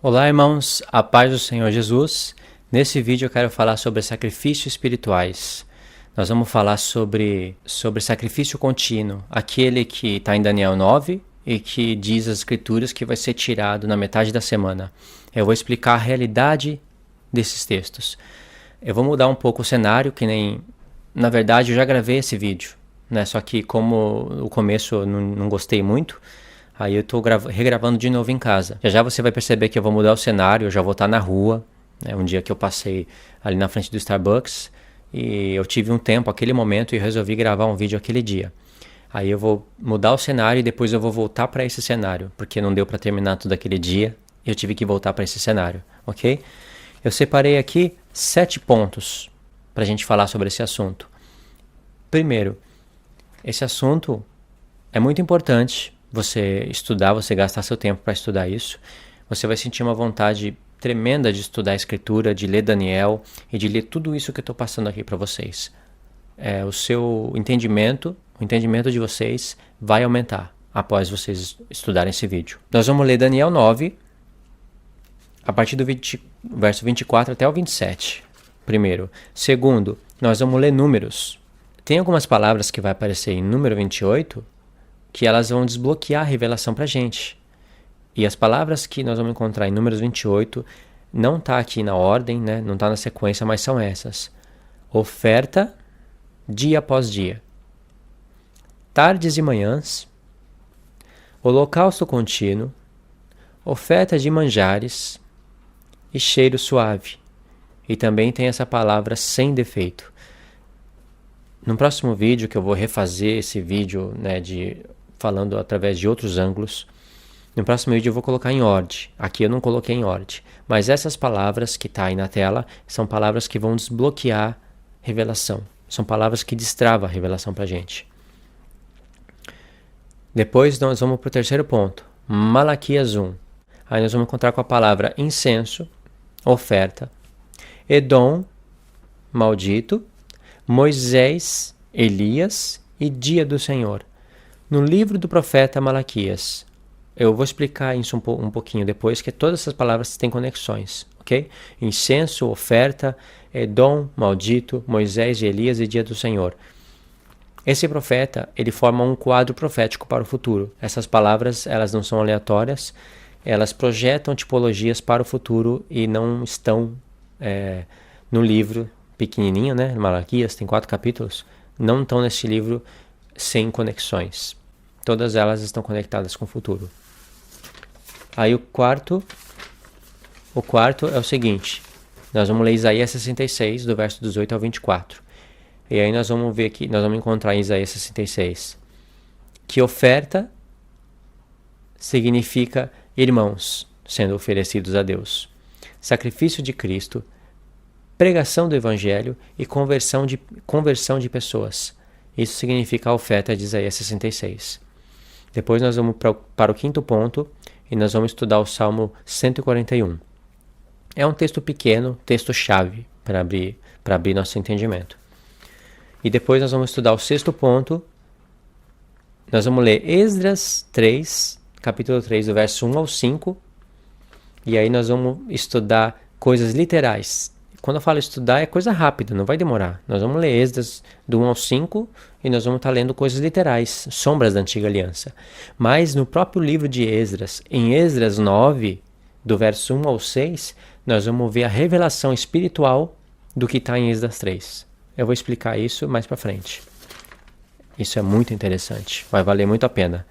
Olá, irmãos, a paz do Senhor Jesus. Nesse vídeo eu quero falar sobre sacrifícios espirituais. Nós vamos falar sobre sacrifício contínuo, aquele que está em Daniel 9 e que diz as escrituras que vai ser tirado na metade da semana. Eu vou explicar a realidade desses textos. Eu vou mudar um pouco o cenário, que nem... Na verdade, eu já gravei esse vídeo, né? Só que como o começo eu não gostei muito, aí eu estou regravando de novo em casa. Já você vai perceber que eu vou mudar o cenário, eu já vou estar na rua, né? Um dia que eu passei ali na frente do Starbucks e eu tive um tempo, aquele momento, e resolvi gravar um vídeo aquele dia. Aí eu vou mudar o cenário e depois eu vou voltar para esse cenário, porque não deu para terminar tudo aquele dia e eu tive que voltar para esse cenário, ok? Eu separei aqui 7 pontos para a gente falar sobre esse assunto. Primeiro, esse assunto é muito importante você estudar, você gastar seu tempo para estudar isso. Você vai sentir uma vontade tremenda de estudar a Escritura, de ler Daniel e de ler tudo isso que eu estou passando aqui para vocês. O seu entendimento, o entendimento de vocês vai aumentar após vocês estudarem esse vídeo. Nós vamos ler Daniel 9, a partir do verso 24 até o 27. Primeiro. Segundo, nós vamos ler Números. Tem algumas palavras que vai aparecer em número 28 que elas vão desbloquear a revelação para a gente. E as palavras que nós vamos encontrar em Números 28 não está aqui na ordem, né? Não está na sequência, mas são essas. Oferta, dia após dia. Tardes e manhãs. Holocausto contínuo. Oferta de manjares. E cheiro suave. E também tem essa palavra sem defeito. No próximo vídeo, que eu vou refazer esse vídeo, né, falando através de outros ângulos, no próximo vídeo eu vou colocar em ordem. Aqui eu não coloquei em ordem. Mas essas palavras que estão aí na tela são palavras que vão desbloquear revelação. São palavras que destravam a revelação para a gente. Depois nós vamos para o terceiro ponto. Malaquias 1. Aí nós vamos encontrar com a palavra incenso, oferta, Edom, maldito, Moisés, Elias e dia do Senhor. No livro do profeta Malaquias, eu vou explicar isso um pouquinho depois, que todas essas palavras têm conexões, ok? Incenso, oferta, Edom, maldito, Moisés e Elias e dia do Senhor. Esse profeta, ele forma um quadro profético para o futuro. Essas palavras, elas não são aleatórias, elas projetam tipologias para o futuro e não estão no livro pequenininho, né? Malaquias tem 4 capítulos, não estão nesse livro sem conexões. Todas elas estão conectadas com o futuro. Aí o quarto é o seguinte. Nós vamos ler Isaías 66, do verso 18 ao 24. E aí nós vamos ver aqui, nós vamos encontrar em Isaías 66 que oferta significa irmãos sendo oferecidos a Deus. Sacrifício de Cristo, pregação do Evangelho e conversão de pessoas. Isso significa a oferta de Isaías 66. Depois nós vamos para o quinto ponto e nós vamos estudar o Salmo 141. É um texto pequeno, texto-chave para abrir nosso entendimento. E depois nós vamos estudar o sexto ponto. Nós vamos ler Esdras 3, capítulo 3, do verso 1 ao 5. E aí nós vamos estudar coisas literais. Quando eu falo estudar, é coisa rápida, não vai demorar. Nós vamos ler Esdras do 1 ao 5 e nós vamos estar lendo coisas literais, sombras da antiga aliança. Mas no próprio livro de Esdras, em Esdras 9, do verso 1 ao 6, nós vamos ver a revelação espiritual do que está em Esdras 3. Eu vou explicar isso mais para frente. Isso é muito interessante, vai valer muito a pena.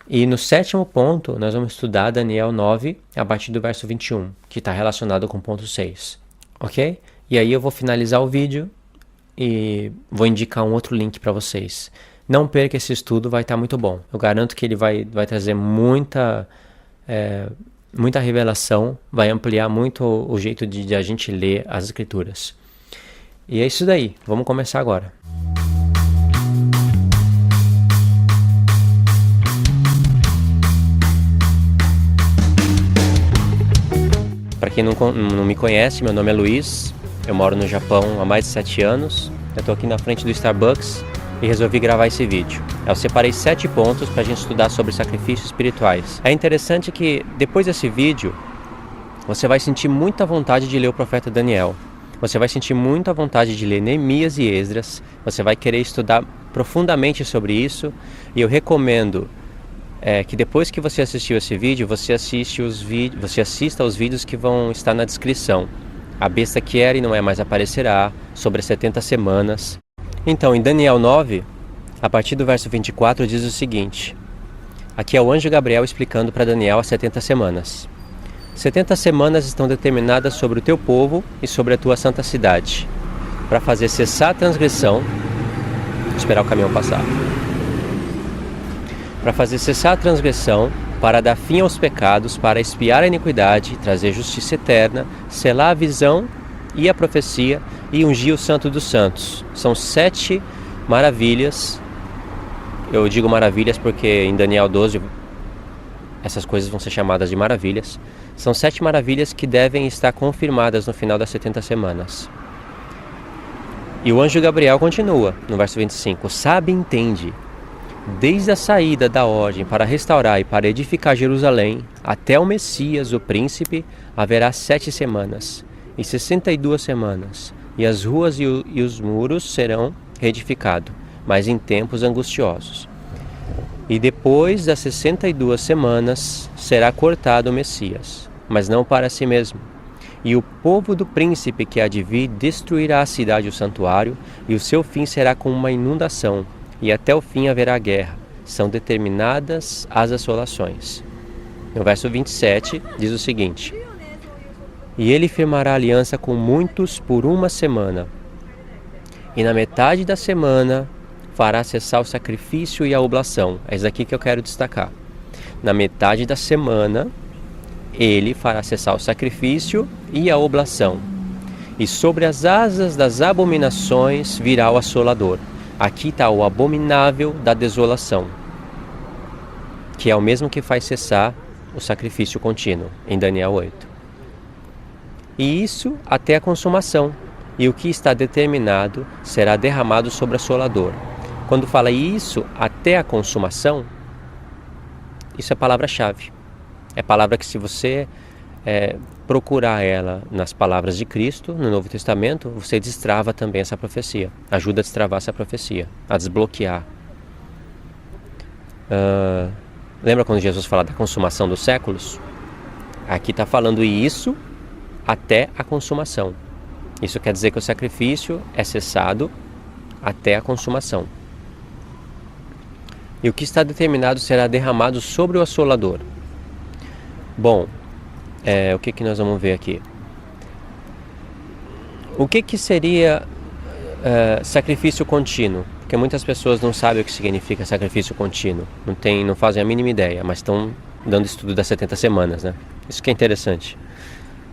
E no sétimo ponto, nós vamos estudar Daniel 9, a partir do verso 21, que está relacionado com o ponto 6. Ok? E aí eu vou finalizar o vídeo e vou indicar um outro link para vocês. Não perca esse estudo, vai estar muito bom. Eu garanto que ele vai trazer muita revelação, vai ampliar muito o jeito de a gente ler as Escrituras. E é isso daí, vamos começar agora. Para quem não me conhece, meu nome é Luiz, eu moro no Japão há mais de 7 anos, eu estou aqui na frente do Starbucks e resolvi gravar esse vídeo. Eu separei 7 pontos para a gente estudar sobre sacrifícios espirituais. É interessante que depois desse vídeo, você vai sentir muita vontade de ler o profeta Daniel. Você vai sentir muita vontade de ler Neemias e Esdras. Você vai querer estudar profundamente sobre isso. E eu recomendo que depois que você assistiu esse vídeo, você assista aos vídeos que vão estar na descrição. A besta que era e não é mais aparecerá, sobre as 70 semanas. Então, em Daniel 9, a partir do verso 24, diz o seguinte. Aqui é o anjo Gabriel explicando para Daniel as 70 semanas. 70 semanas estão determinadas sobre o teu povo e sobre a tua santa cidade, para fazer cessar a transgressão. Vou esperar o caminhão passar. Para fazer cessar a transgressão, para dar fim aos pecados, para expiar a iniquidade, trazer justiça eterna, selar a visão e a profecia e ungir o santo dos santos. São 7 maravilhas. Eu digo maravilhas porque em Daniel 12 essas coisas vão ser chamadas de maravilhas. São 7 maravilhas que devem estar confirmadas no final das 70 semanas. E o anjo Gabriel continua, no verso 25. Sabe e entende, desde a saída da ordem para restaurar e para edificar Jerusalém, até o Messias, o príncipe, haverá 7 semanas, e 62 semanas, e as ruas e os muros serão reedificados, mas em tempos angustiosos. E depois das 62 semanas será cortado o Messias, mas não para si mesmo. E o povo do príncipe que há de vir destruirá a cidade e o santuário, e o seu fim será como uma inundação, e até o fim haverá guerra. São determinadas as assolações. No verso 27 diz o seguinte. E ele firmará aliança com muitos por 1 semana. E na metade da semana fará cessar o sacrifício e a oblação. É isso aqui que eu quero destacar. Na metade da semana, ele fará cessar o sacrifício e a oblação. E sobre as asas das abominações virá o assolador. Aqui está o abominável da desolação, que é o mesmo que faz cessar o sacrifício contínuo, em Daniel 8. E isso até a consumação. E o que está determinado será derramado sobre o assolador. Quando fala isso até a consumação, isso é palavra-chave. É palavra que, se você procurar ela nas palavras de Cristo, no Novo Testamento, você destrava também essa profecia. Ajuda a destravar essa profecia, a desbloquear. Lembra quando Jesus fala da consumação dos séculos? Aqui está falando isso até a consumação. Isso quer dizer que o sacrifício é cessado até a consumação. E o que está determinado será derramado sobre o assolador. Bom, o que nós vamos ver aqui? O que seria sacrifício contínuo? Porque muitas pessoas não sabem o que significa sacrifício contínuo. Não fazem a mínima ideia, mas estão dando estudo das 70 semanas, né? Isso que é interessante.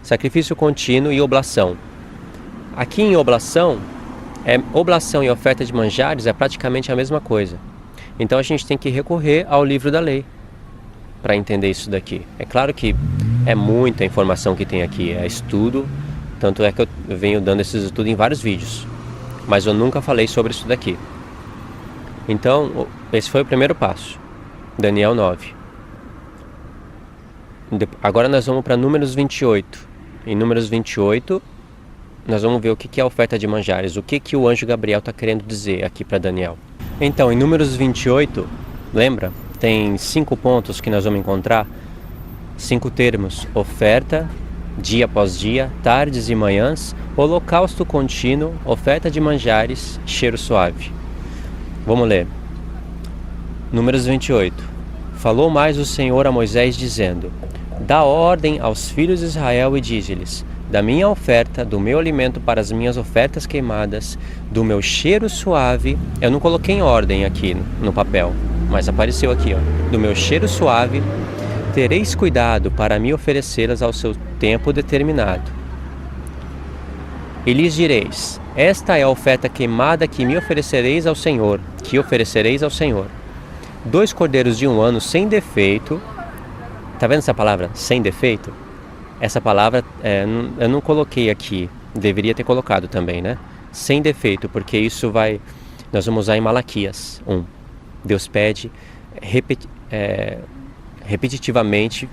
Sacrifício contínuo e oblação. Aqui em oblação, oblação e oferta de manjares é praticamente a mesma coisa. Então a gente tem que recorrer ao livro da lei para entender isso daqui. É claro que é muita informação que tem aqui, é estudo, tanto é que eu venho dando esses estudos em vários vídeos, mas eu nunca falei sobre isso daqui. Então, esse foi o primeiro passo, Daniel 9. Agora nós vamos para Números 28. Em Números 28, nós vamos ver o que é a oferta de manjares, o que o anjo Gabriel está querendo dizer aqui para Daniel. Então, em Números 28, lembra? Tem 5 pontos que nós vamos encontrar, 5 termos: oferta, dia após dia, tardes e manhãs, holocausto contínuo, oferta de manjares, cheiro suave. Vamos ler. Números 28. Falou mais o Senhor a Moisés, dizendo: dá ordem aos filhos de Israel e dize-lhes: da minha oferta, do meu alimento para as minhas ofertas queimadas, do meu cheiro suave. Eu não coloquei em ordem aqui no papel, mas apareceu aqui, ó. Do meu cheiro suave, tereis cuidado para me oferecê-las ao seu tempo determinado. E lhes direis: esta é a oferta queimada que me oferecereis ao Senhor, 2 cordeiros de 1 ano sem defeito. Tá vendo essa palavra, sem defeito? Essa palavra eu não coloquei aqui, deveria ter colocado também, né? Sem defeito, porque isso nós vamos usar em Malaquias 1. Deus pede repetitivamente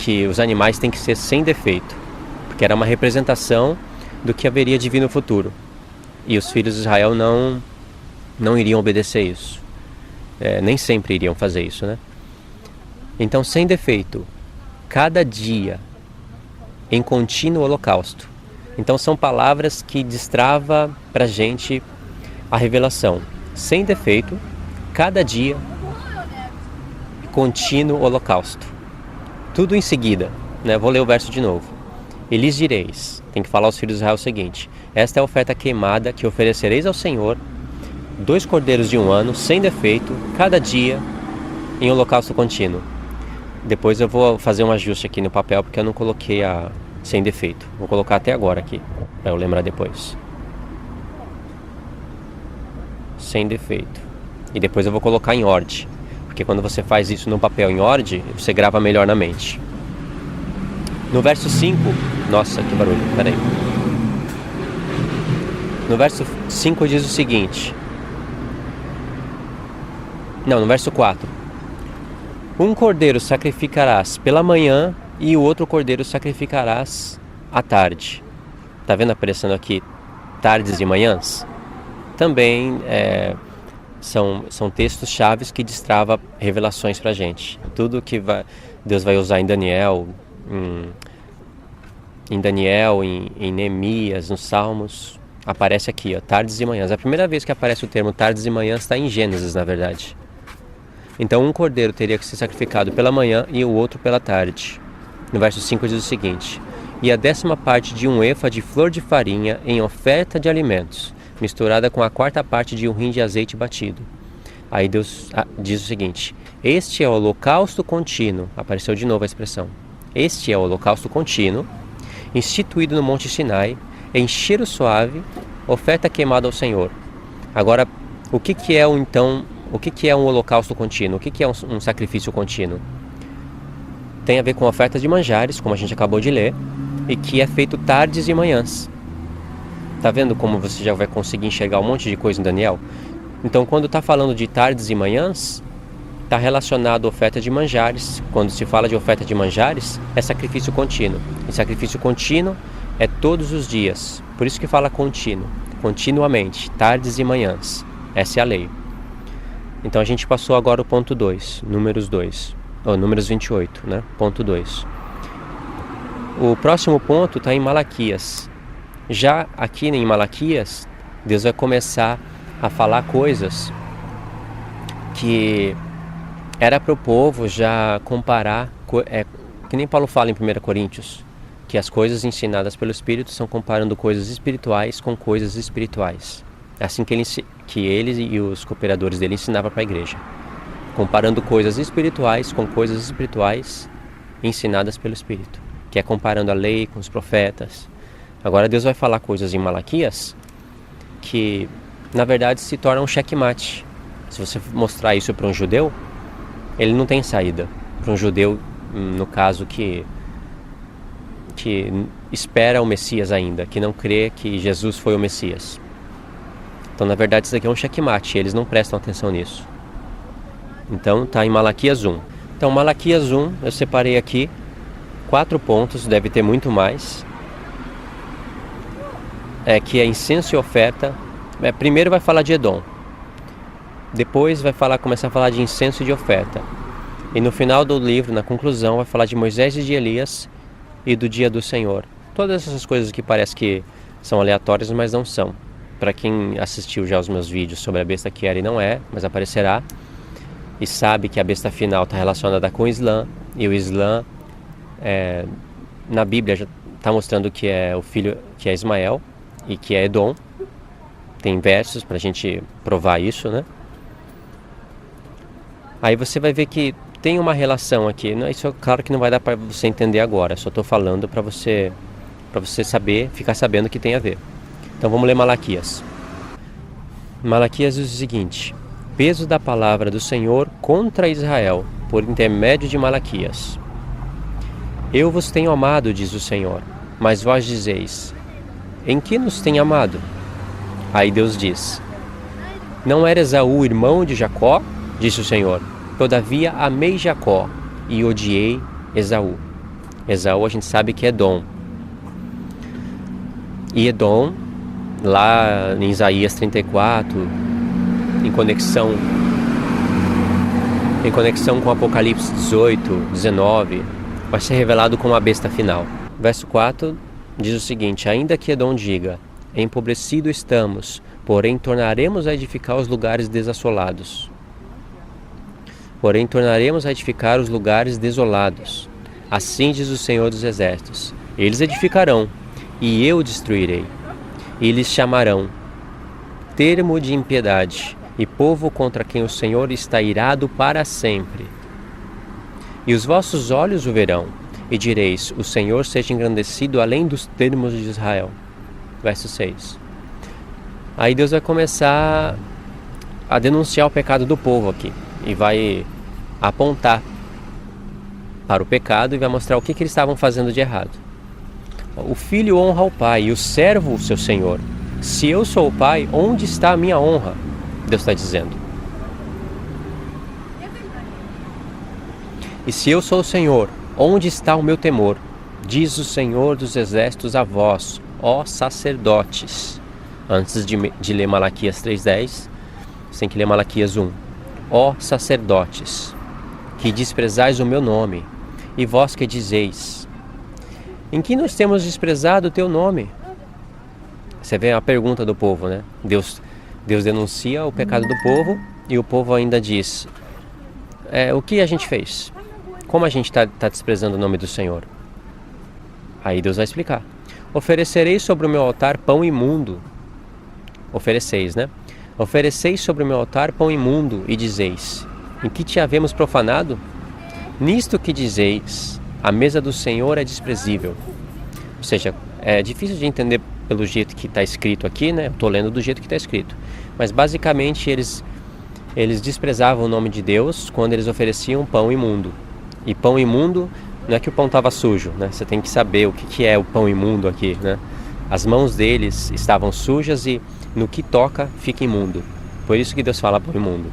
que os animais têm que ser sem defeito, porque era uma representação do que haveria de vir no futuro. E os filhos de Israel não iriam obedecer isso. Nem sempre iriam fazer isso, né? Então, sem defeito, cada dia, em contínuo holocausto. Então, são palavras que destrava para a gente a revelação. Sem defeito, cada dia, contínuo holocausto. Tudo em seguida, né? Vou ler o verso de novo. E lhes direis, tem que falar aos filhos de Israel o seguinte: esta é a oferta queimada que oferecereis ao Senhor, 2 cordeiros de 1 ano, sem defeito, cada dia, em holocausto contínuo. Depois eu vou fazer um ajuste aqui no papel, porque eu não coloquei a sem defeito. Vou colocar até agora aqui, para eu lembrar depois. Sem defeito. E depois eu vou colocar em ordem, porque quando você faz isso no papel em ordem, você grava melhor na mente. No verso 5, nossa, que barulho, peraí. No verso 5 diz o seguinte, no verso 4. Um cordeiro sacrificarás pela manhã e o outro cordeiro sacrificarás à tarde. Tá vendo aparecendo aqui tardes e manhãs? Também são textos chaves que destrava revelações pra gente. Tudo que Deus vai usar em Daniel, em Neemias, nos Salmos, aparece aqui, tardes e manhãs. A primeira vez que aparece o termo tardes e manhãs está em Gênesis, na verdade. Então um cordeiro teria que ser sacrificado pela manhã e o outro pela tarde. No verso 5 diz o seguinte: e a 10ª parte de 1 efa de flor de farinha em oferta de alimentos, misturada com a 4ª parte de 1 hin de azeite batido. Aí Deus diz o seguinte: este é o holocausto contínuo. Apareceu de novo a expressão. Este é o holocausto contínuo, instituído no Monte Sinai, em cheiro suave, oferta queimada ao Senhor. Agora, o que é um holocausto contínuo? O que é um sacrifício contínuo? Tem a ver com oferta de manjares, como a gente acabou de ler, e que é feito tardes e manhãs. Tá vendo como você já vai conseguir enxergar um monte de coisa em Daniel? Então, quando está falando de tardes e manhãs, está relacionado à oferta de manjares. Quando se fala de oferta de manjares, é sacrifício contínuo. E sacrifício contínuo é todos os dias. Por isso que fala contínuo, continuamente, tardes e manhãs. Essa é a lei. Então a gente passou agora o ponto 2, números 28, né? Ponto 2. O próximo ponto está em Malaquias. Já aqui em Malaquias, Deus vai começar a falar coisas que era para o povo já comparar, que nem Paulo fala em 1 Coríntios, que as coisas ensinadas pelo Espírito são comparando coisas espirituais com coisas espirituais. É assim que ele e os cooperadores dele ensinavam para a igreja, comparando coisas espirituais com coisas espirituais ensinadas pelo Espírito, que é comparando a lei com os profetas. Agora Deus vai falar coisas em Malaquias que, na verdade, se torna um checkmate. Se você mostrar isso para um judeu, ele não tem saída. Para um judeu, no caso, que espera o Messias ainda, que não crê que Jesus foi o Messias. Então, na verdade, isso aqui é um checkmate, eles não prestam atenção nisso. Então, está em Malaquias 1. Então, Malaquias 1, eu separei aqui 4 pontos, deve ter muito mais. Que é incenso e oferta. Primeiro vai falar de Edom. Depois vai começar a falar de incenso e de oferta. E no final do livro, na conclusão, vai falar de Moisés e de Elias e do dia do Senhor. Todas essas coisas que parece que são aleatórias, mas não são. Para quem assistiu já os meus vídeos sobre a besta que era e não é, mas aparecerá, e sabe que a besta final está relacionada com o Islã, e o Islã, na Bíblia, já está mostrando que é o filho, que é Ismael, e que é Edom. Tem versos para a gente provar isso, né? Aí você vai ver que tem uma relação aqui. Isso claro que não vai dar para você entender agora, só estou falando para você ficar sabendo que tem a ver. Então vamos ler Malaquias. Malaquias diz o seguinte: peso da palavra do Senhor contra Israel, por intermédio de Malaquias. Eu vos tenho amado, diz o Senhor, mas vós dizeis: em que nos tem amado? Aí Deus diz: não era Esaú irmão de Jacó? Disse o Senhor: todavia amei Jacó e odiei Esaú. Esaú a gente sabe que é Edom. E Edom, lá em Isaías 34, em conexão com Apocalipse 18, 19, vai ser revelado como a besta final. Verso 4 diz o seguinte: ainda que Edom diga, empobrecido estamos, porém tornaremos a edificar os lugares desassolados. Porém tornaremos a edificar os lugares desolados. Assim diz o Senhor dos Exércitos: eles edificarão, e eu destruirei. E eles chamarão termo de impiedade, e povo contra quem o Senhor está irado para sempre. E os vossos olhos o verão, e direis: o Senhor seja engrandecido além dos termos de Israel. Verso 6. Aí Deus vai começar a denunciar o pecado do povo aqui, e vai apontar para o pecado e vai mostrar o que eles estavam fazendo de errado. O filho honra o pai e o servo o seu senhor. Se eu sou o pai, onde está a minha honra? Deus está dizendo. E se eu sou o Senhor, onde está o meu temor? Diz o Senhor dos Exércitos a vós, ó sacerdotes. Antes de ler Malaquias 3:10, você tem que ler Malaquias 1. Ó sacerdotes, que desprezais o meu nome, e vós que dizeis: em que nós temos desprezado o teu nome? Você vê a pergunta do povo, né? Deus denuncia o pecado do povo e o povo ainda diz: o que a gente fez? Como a gente está desprezando o nome do Senhor? Aí Deus vai explicar: oferecereis sobre o meu altar pão imundo. Ofereceis, né? Ofereceis sobre o meu altar pão imundo e dizeis: em que te havemos profanado? Nisto que dizeis, a mesa do Senhor é desprezível. Ou seja, é difícil de entender pelo jeito que está escrito aqui, né? Eu estou lendo do jeito que está escrito. Mas basicamente eles desprezavam o nome de Deus quando eles ofereciam pão imundo. E pão imundo não é que o pão estava sujo, né? Você tem que saber o que é o pão imundo aqui, né? As mãos deles estavam sujas e no que toca fica imundo. Por isso que Deus fala pão imundo.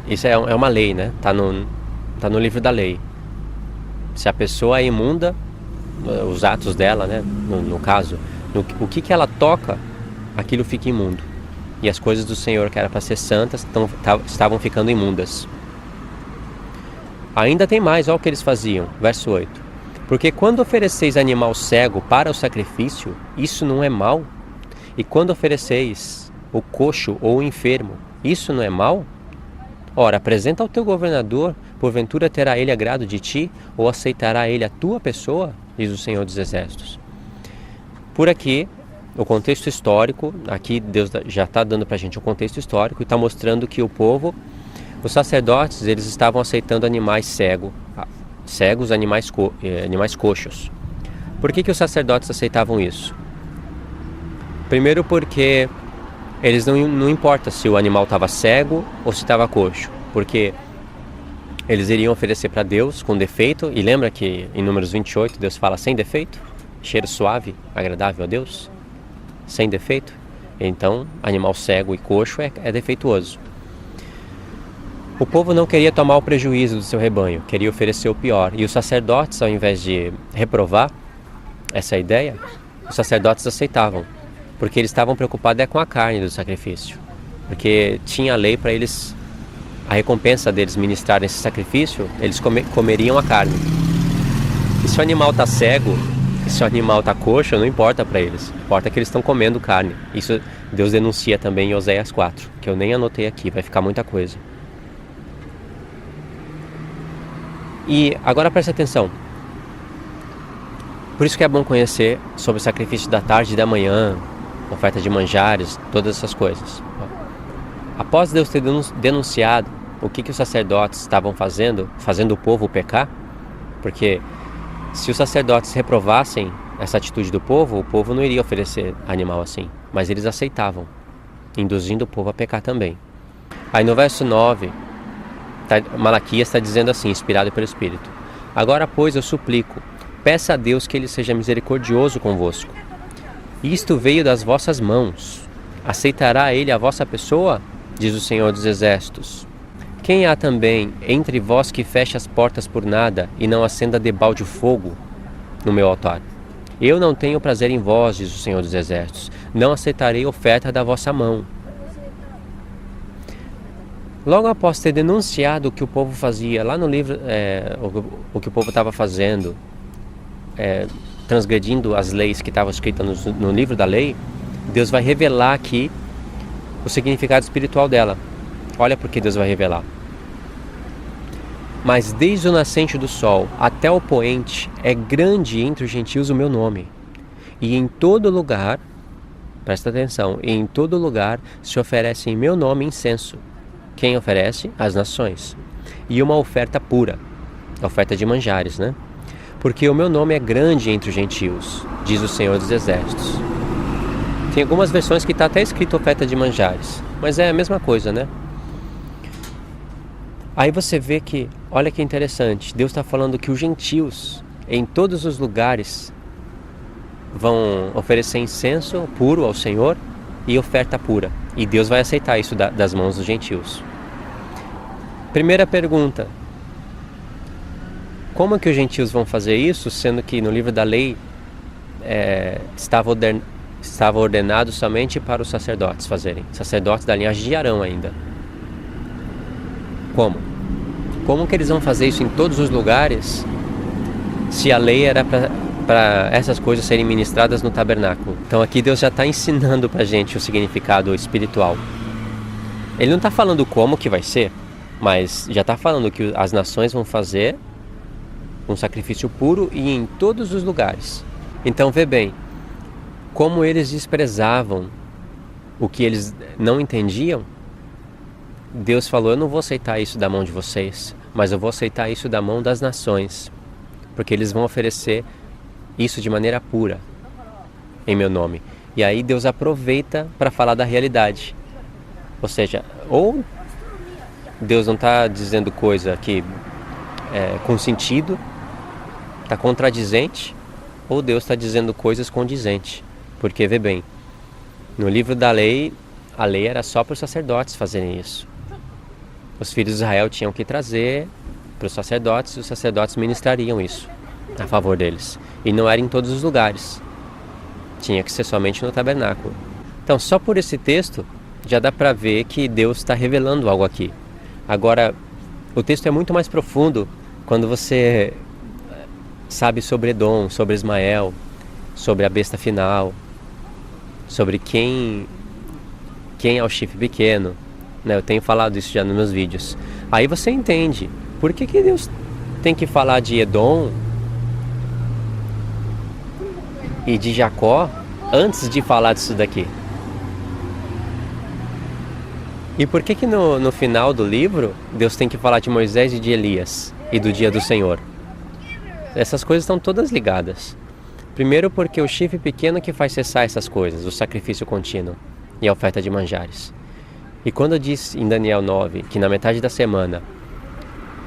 Isso é uma lei, né? Tá no livro da lei. Se a pessoa é imunda, os atos dela, né? No caso, o que ela toca, aquilo fica imundo. E as coisas do Senhor que era para ser santas estavam ficando imundas. Ainda tem mais, olha o que eles faziam. Verso 8. Porque quando ofereceis animal cego para o sacrifício, isso não é mal? E quando ofereceis o coxo ou o enfermo, isso não é mal? Ora, apresenta ao teu governador, porventura terá ele agrado de ti, ou aceitará ele a tua pessoa? Diz o Senhor dos Exércitos. Por aqui, o contexto histórico, aqui Deus já está dando para a gente um contexto histórico e está mostrando que o povo, os sacerdotes, eles estavam aceitando animais cegos, animais coxos. Por que os sacerdotes aceitavam isso? Primeiro porque eles não importa se o animal estava cego ou se estava coxo, porque eles iriam oferecer para Deus com defeito, e lembra que em Números 28 Deus fala sem defeito, cheiro suave, agradável a Deus, sem defeito. Então, animal cego e coxo é defeituoso. O povo não queria tomar o prejuízo do seu rebanho, queria oferecer o pior, e os sacerdotes, ao invés de reprovar essa ideia, os sacerdotes aceitavam, porque eles estavam preocupados com a carne do sacrifício, porque tinha a lei para eles, a recompensa deles ministrarem esse sacrifício, eles comeriam a carne. E se o animal está cego, e se o animal está coxo, não importa para eles, importa que eles estão comendo carne. Isso Deus denuncia também em Oséias 4, que eu nem anotei aqui, vai ficar muita coisa. E agora preste atenção. Por isso que é bom conhecer sobre o sacrifício da tarde e da manhã, oferta de manjares, todas essas coisas. Após Deus ter denunciado o que os sacerdotes estavam fazendo o povo pecar, porque se os sacerdotes reprovassem essa atitude do povo, o povo não iria oferecer animal assim, mas eles aceitavam, induzindo o povo a pecar também. Aí no verso 9, Malaquias está dizendo assim, inspirado pelo Espírito: agora, pois, eu suplico, peça a Deus que Ele seja misericordioso convosco. Isto veio das vossas mãos. Aceitará Ele a vossa pessoa? Diz o Senhor dos Exércitos. Quem há também entre vós que feche as portas por nada e não acenda debalde fogo no meu altar? Eu não tenho prazer em vós, diz o Senhor dos Exércitos, não aceitarei oferta da vossa mão. Logo após ter denunciado o que o povo fazia, lá no livro, o que o povo estava fazendo, transgredindo as leis que estavam escritas no livro da lei, Deus vai revelar aqui o significado espiritual dela. Olha porque Deus vai revelar. Mas desde o nascente do sol até o poente é grande entre os gentios o meu nome. E em todo lugar, presta atenção, e em todo lugar se oferece em meu nome incenso. Quem oferece? As nações. E uma oferta pura, a oferta de manjares, né? Porque o meu nome é grande entre os gentios, diz o Senhor dos Exércitos. Tem algumas versões que está até escrito oferta de manjares, mas é a mesma coisa, né? Aí você vê que, olha que interessante, Deus está falando que os gentios, em todos os lugares, vão oferecer incenso puro ao Senhor e oferta pura. E Deus vai aceitar isso das mãos dos gentios. Primeira pergunta. Como que os gentios vão fazer isso, sendo que no livro da lei estava ordenado somente para os sacerdotes fazerem? Sacerdotes da linhagem de Arão ainda. Como? Como que eles vão fazer isso em todos os lugares, se a lei era para essas coisas serem ministradas no tabernáculo? Então aqui Deus já está ensinando para a gente o significado espiritual. Ele não está falando como que vai ser, mas já está falando que as nações vão fazer um sacrifício puro e em todos os lugares. Então vê bem, como eles desprezavam o que eles não entendiam, Deus falou, eu não vou aceitar isso da mão de vocês, mas eu vou aceitar isso da mão das nações, porque eles vão oferecer isso de maneira pura, em meu nome. E aí Deus aproveita para falar da realidade. Ou seja, ou Deus não está dizendo coisa que com sentido, está contradizente, ou Deus está dizendo coisas condizentes. Porque, vê bem, no livro da lei, a lei era só para os sacerdotes fazerem isso. Os filhos de Israel tinham que trazer para os sacerdotes, e os sacerdotes ministrariam isso a favor deles. E não era em todos os lugares. Tinha que ser somente no tabernáculo. Então, só por esse texto, já dá para ver que Deus está revelando algo aqui. Agora, o texto é muito mais profundo quando você sabe sobre Edom, sobre Ismael, sobre a besta final, sobre quem é o chifre pequeno. Eu tenho falado isso já nos meus vídeos. Aí você entende por que Deus tem que falar de Edom e de Jacó antes de falar disso daqui. E por que no final do livro Deus tem que falar de Moisés e de Elias e do dia do Senhor? Essas coisas estão todas ligadas. Primeiro porque o chifre pequeno que faz cessar essas coisas, o sacrifício contínuo e a oferta de manjares. E quando diz em Daniel 9 que na metade da semana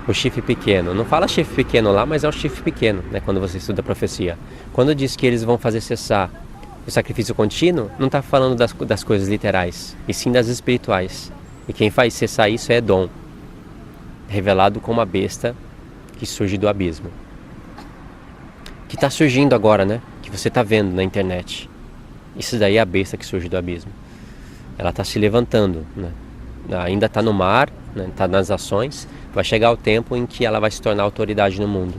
o chifre pequeno, não fala chifre pequeno lá, mas é o chifre pequeno, né, quando você estuda a profecia. Quando diz que eles vão fazer cessar o sacrifício contínuo, não está falando das coisas literais, e sim das espirituais. E quem faz cessar isso é Edom, revelado como a besta que surge do abismo. Que está surgindo agora, né? Que você está vendo na internet. Isso daí é a besta que surge do abismo. Ela está se levantando, né? Ainda está no mar, está nas ações. Vai chegar o tempo em que ela vai se tornar autoridade no mundo.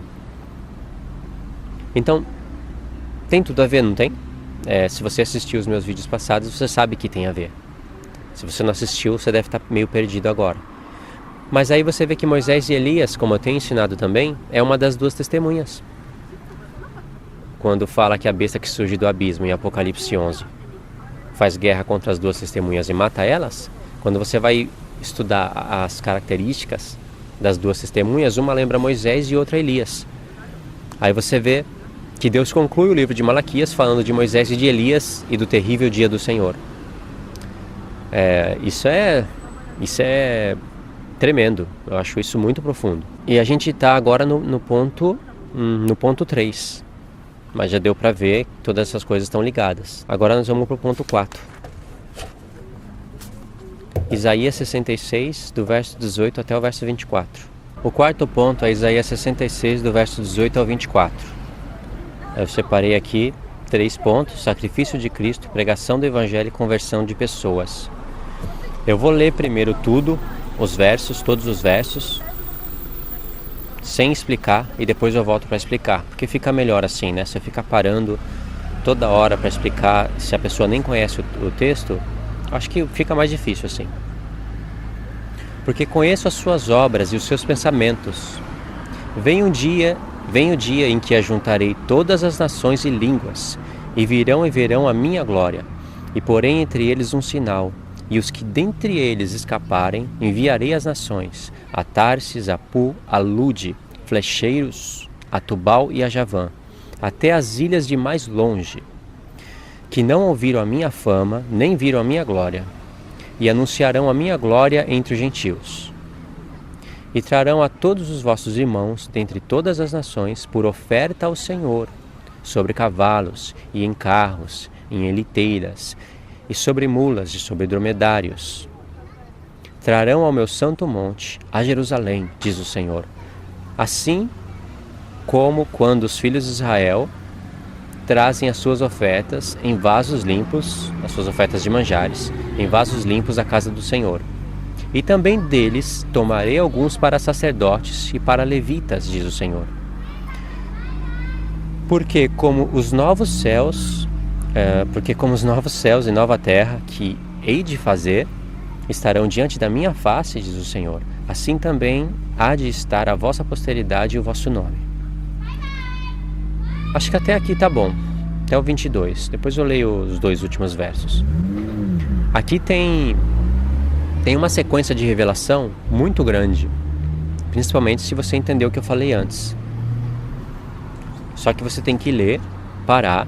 Então, tem tudo a ver, não tem? Se você assistiu os meus vídeos passados, você sabe que tem a ver. Se você não assistiu, você deve estar meio perdido agora. Mas aí você vê que Moisés e Elias, como eu tenho ensinado também, é uma das duas testemunhas. Quando fala que a besta que surge do abismo em Apocalipse 11 faz guerra contra as duas testemunhas e mata elas, quando você vai estudar as características das duas testemunhas, uma lembra Moisés e outra Elias. Aí você vê que Deus conclui o livro de Malaquias falando de Moisés e de Elias e do terrível dia do Senhor. Isso é tremendo, eu acho isso muito profundo. E a gente está agora no ponto 3. Mas já deu para ver que todas essas coisas estão ligadas. Agora nós vamos para o ponto 4. Isaías 66, do verso 18 até o verso 24. O quarto ponto é Isaías 66, do verso 18 ao 24. Eu separei aqui 3 pontos: sacrifício de Cristo, pregação do Evangelho e conversão de pessoas. Eu vou ler primeiro tudo, os versos, todos os versos, sem explicar, e depois eu volto para explicar, porque fica melhor assim, né? Você fica parando toda hora para explicar, se a pessoa nem conhece o texto, acho que fica mais difícil assim. Porque conheço as suas obras e os seus pensamentos. Vem o dia em que ajuntarei todas as nações e línguas, e verão a minha glória, e porém entre eles um sinal, e os que dentre eles escaparem, enviarei às nações, a Tarsis, a Pu, a Lude, flecheiros, a Tubal e a Javã, até as ilhas de mais longe, que não ouviram a minha fama, nem viram a minha glória, e anunciarão a minha glória entre os gentios. E trarão a todos os vossos irmãos, dentre todas as nações, por oferta ao Senhor, sobre cavalos, e em carros, em eliteiras, e sobre mulas, e sobre dromedários. Trarão ao meu santo monte, a Jerusalém, diz o Senhor, assim como quando os filhos de Israel trazem as suas ofertas em vasos limpos, as suas ofertas de manjares, em vasos limpos à casa do Senhor. E também deles tomarei alguns para sacerdotes e para levitas, diz o Senhor. Porque como os novos céus e nova terra que hei de fazer estarão diante da minha face, diz o Senhor, assim também há de estar a vossa posteridade e o vosso nome. Acho que até aqui tá bom, até o 22. Depois eu leio os 2 últimos versos. Aqui tem uma sequência de revelação muito grande, principalmente se você entender o que eu falei antes. Só que você tem que ler, parar,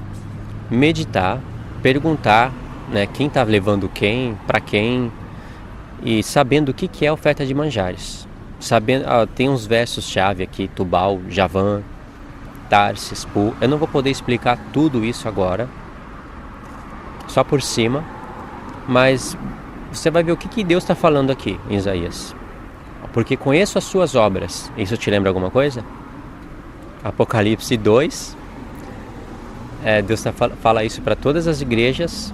meditar, perguntar, né, quem está levando quem, para quem, e sabendo o que é a oferta de manjares. Tem uns versos-chave aqui, Tubal, Javã, Tarsis, Pu. Eu não vou poder explicar tudo isso agora, só por cima, mas você vai ver o que Deus está falando aqui em Isaías. Porque conheço as suas obras. Isso te lembra alguma coisa? Apocalipse 2. Deus fala isso para todas as igrejas.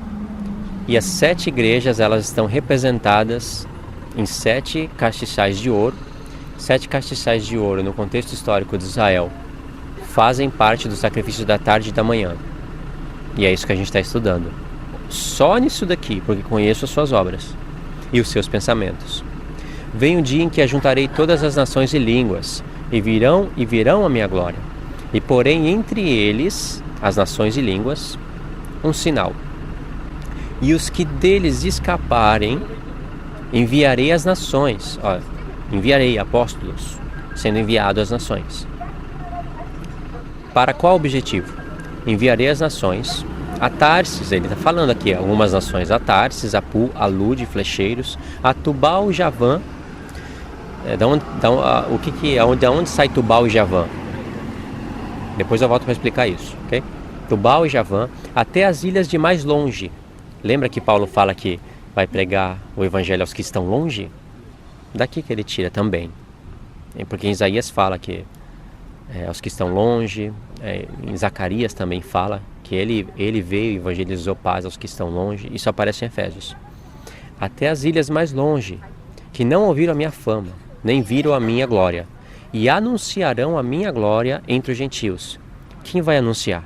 E as 7 igrejas, elas estão representadas em 7 castiçais de ouro. 7 castiçais de ouro, no contexto histórico de Israel, fazem parte do sacrifício da tarde e da manhã. E é isso que a gente está estudando. Só nisso daqui, porque conheço as suas obras e os seus pensamentos. Vem o dia em que ajuntarei todas as nações e línguas, e verão a minha glória. E porém entre eles, as nações e línguas, um sinal. E os que deles escaparem, enviarei às nações. Enviarei apóstolos, sendo enviado às nações. Para qual objetivo? Enviarei às nações, a Tarsis, ele está falando aqui algumas nações, a Tarsis, a Pu, a Lude, flecheiros, a Tubal e Javã. De onde sai Tubal e Javã? Depois eu volto para explicar isso, ok? Tubal e Javã, até as ilhas de mais longe. Lembra que Paulo fala que vai pregar o evangelho aos que estão longe? Daqui que ele tira também. Porque em Isaías fala que aos que estão longe, em Zacarias também fala que ele veio e evangelizou paz aos que estão longe. Isso aparece em Efésios. Até as ilhas mais longe, que não ouviram a minha fama, nem viram a minha glória, e anunciarão a minha glória entre os gentios. Quem vai anunciar?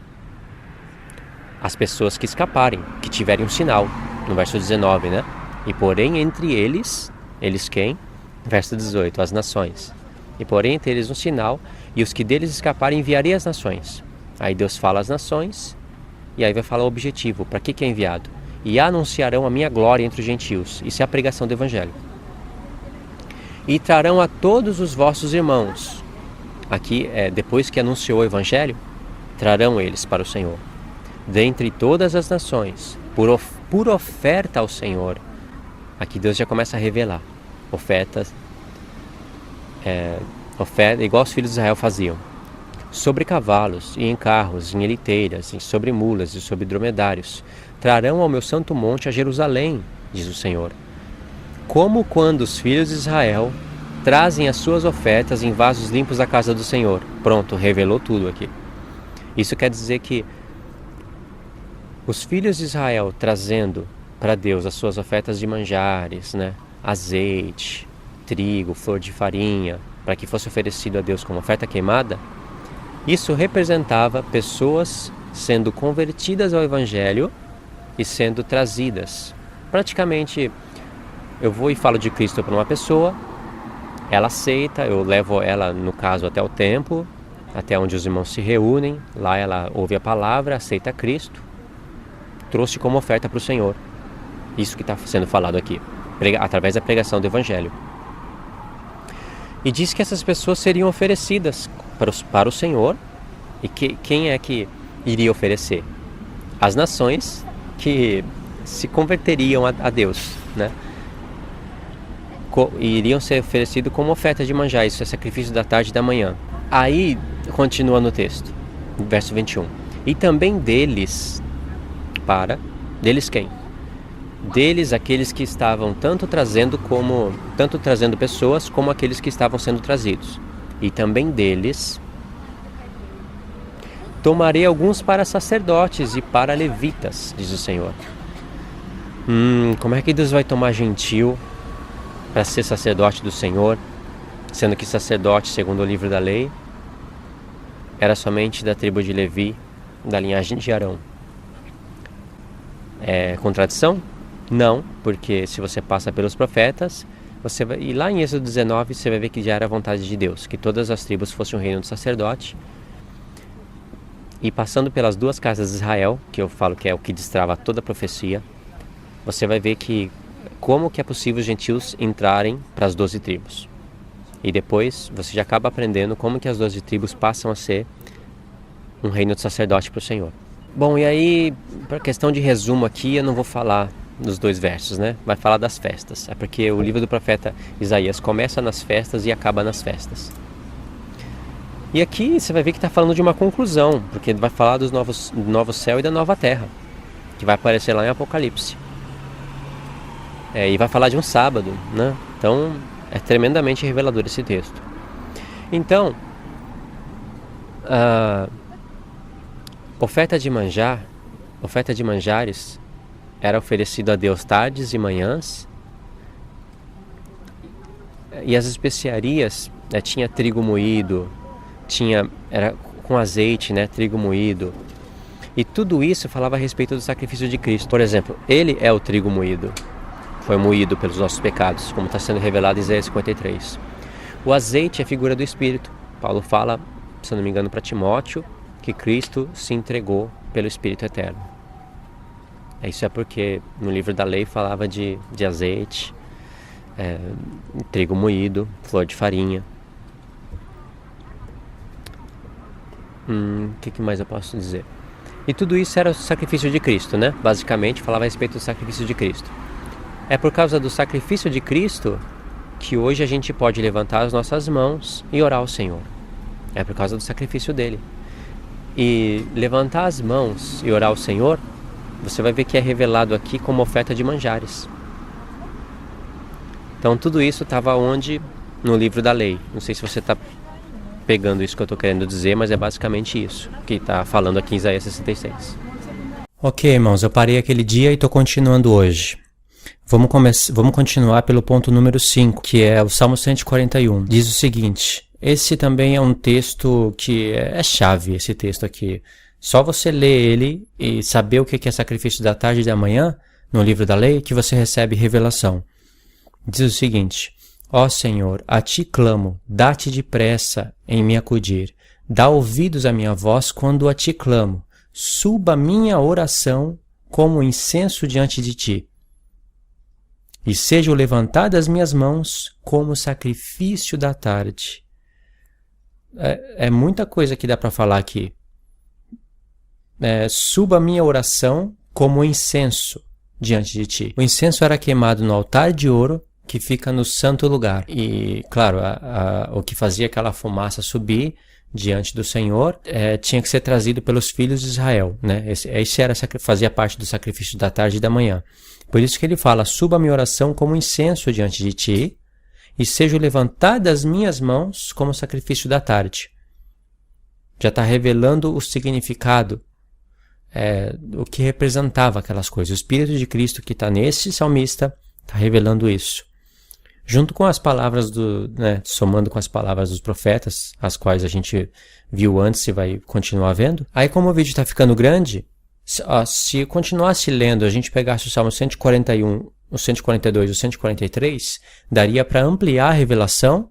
As pessoas que escaparem, que tiverem um sinal, no verso 19, né? E porém entre eles quem? Verso 18, as nações. E porém entre eles um sinal, e os que deles escaparem enviarei às nações. Aí Deus fala às nações, e aí vai falar o objetivo, para que é enviado? E anunciarão a minha glória entre os gentios. Isso é a pregação do evangelho. E trarão a todos os vossos irmãos. Aqui, depois que anunciou o evangelho, trarão eles para o Senhor. Dentre todas as nações, por oferta ao Senhor. Aqui Deus já começa a revelar ofertas, igual os filhos de Israel faziam. Sobre cavalos, e em carros, em eliteiras, e sobre mulas, e sobre dromedários. Trarão ao meu santo monte a Jerusalém, diz o Senhor. como quando os filhos de Israel trazem as suas ofertas em vasos limpos à casa do Senhor. Pronto, revelou tudo aqui. Isso quer dizer que os filhos de Israel trazendo para Deus as suas ofertas de manjares, né? Azeite, trigo, flor de farinha, para que fosse oferecido a Deus como oferta queimada, isso representava pessoas sendo convertidas ao Evangelho e sendo trazidas. Praticamente, eu vou e falo de Cristo para uma pessoa, ela aceita, eu levo ela, no caso, até o templo, até onde os irmãos se reúnem, lá ela ouve a palavra, aceita Cristo, trouxe como oferta para o Senhor. Isso que está sendo falado aqui, através da pregação do Evangelho. E diz que essas pessoas seriam oferecidas para o Senhor. E quem é que iria oferecer? As nações que se converteriam a Deus, né? Iriam ser oferecidos como oferta de manjar. Isso é sacrifício da tarde e da manhã. Aí, continua no texto, verso 21. E também deles, deles quem? Deles aqueles que estavam tanto trazendo pessoas como aqueles que estavam sendo trazidos. E também deles tomarei alguns para sacerdotes e para levitas, diz o Senhor. Como é que Deus vai tomar gentil para ser sacerdote do Senhor, sendo que sacerdote, segundo o livro da lei, era somente da tribo de Levi, da linhagem de Arão? É contradição? Não, porque se você passa pelos profetas, e lá em Êxodo 19 você vai ver que já era a vontade de Deus, que todas as tribos fossem um reino do sacerdote. E passando pelas duas casas de Israel, que eu falo que é o que destrava toda a profecia, você vai ver que como que é possível os gentios entrarem para as 12 tribos. E depois você já acaba aprendendo como que as 12 tribos passam a ser um reino de sacerdote para o Senhor. Bom, e aí, para questão de resumo aqui, eu não vou falar nos 2 versos, né? Vai falar das festas. É porque o livro do profeta Isaías começa nas festas e acaba nas festas. E aqui você vai ver que está falando de uma conclusão, porque ele vai falar do novo céu e da nova terra, que vai aparecer lá em Apocalipse. E vai falar de um sábado, né? Então, é tremendamente revelador esse texto. Então, a oferta de manjares, era oferecido a Deus tardes e manhãs. E as especiarias, tinha trigo moído, era com azeite, né, trigo moído. E tudo isso falava a respeito do sacrifício de Cristo. Por exemplo, ele é o trigo moído. Foi moído pelos nossos pecados, como está sendo revelado em Isaías 53. O azeite é figura do Espírito. Paulo fala, se não me engano, para Timóteo, que Cristo se entregou pelo Espírito Eterno. Isso é porque no livro da lei falava de azeite, trigo moído, flor de farinha. O que mais eu posso dizer? E tudo isso era o sacrifício de Cristo, né? Basicamente falava a respeito do sacrifício de Cristo. É por causa do sacrifício de Cristo que hoje a gente pode levantar as nossas mãos e orar ao Senhor. É por causa do sacrifício dele. E levantar as mãos e orar ao Senhor, você vai ver que é revelado aqui como oferta de manjares. Então tudo isso estava onde? No livro da lei. Não sei se você está pegando isso que eu estou querendo dizer, mas é basicamente isso que está falando aqui em Isaías 66. Ok, irmãos, eu parei aquele dia e estou continuando hoje. Vamos continuar pelo ponto número 5, que é o Salmo 141. Diz o seguinte: esse também é um texto que é chave, esse texto aqui. Só você ler ele e saber o que é sacrifício da tarde e da manhã, no livro da lei, que você recebe revelação. Diz o seguinte: ó Senhor, a ti clamo, dá-te depressa em me acudir. Dá ouvidos à minha voz quando a ti clamo. Suba minha oração como incenso diante de ti. E sejam levantadas as minhas mãos como sacrifício da tarde. É muita coisa que dá para falar aqui. Suba minha oração como incenso diante de ti. O incenso era queimado no altar de ouro que fica no santo lugar. E, claro, o que fazia aquela fumaça subir diante do Senhor, tinha que ser trazido pelos filhos de Israel, né? Fazia parte do sacrifício da tarde e da manhã. Por isso que ele fala: suba a minha oração como incenso diante de ti, e seja levantado das minhas mãos como sacrifício da tarde. Já está revelando o significado, o que representava aquelas coisas. O Espírito de Cristo que está nesse salmista está revelando isso. Junto com as palavras somando com as palavras dos profetas, as quais a gente viu antes e vai continuar vendo. Aí, como o vídeo está ficando grande, se continuasse lendo, a gente pegasse o Salmo 141, o 142 e o 143, daria para ampliar a revelação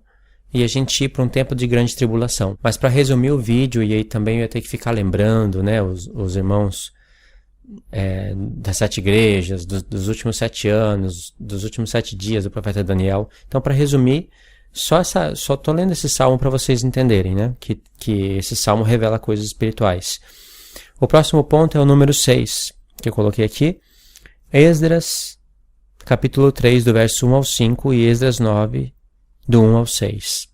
e a gente ir para um tempo de grande tribulação. Mas para resumir o vídeo, e aí também eu ia ter que ficar lembrando, né, os irmãos das 7 igrejas, dos últimos 7 anos, dos últimos 7 dias do profeta Daniel. Então, para resumir, só estou lendo esse salmo para vocês entenderem, né, que esse salmo revela coisas espirituais. O próximo ponto é o número 6, que eu coloquei aqui. Esdras, capítulo 3, do verso 1 ao 5, e Esdras 9, do 1 ao 6.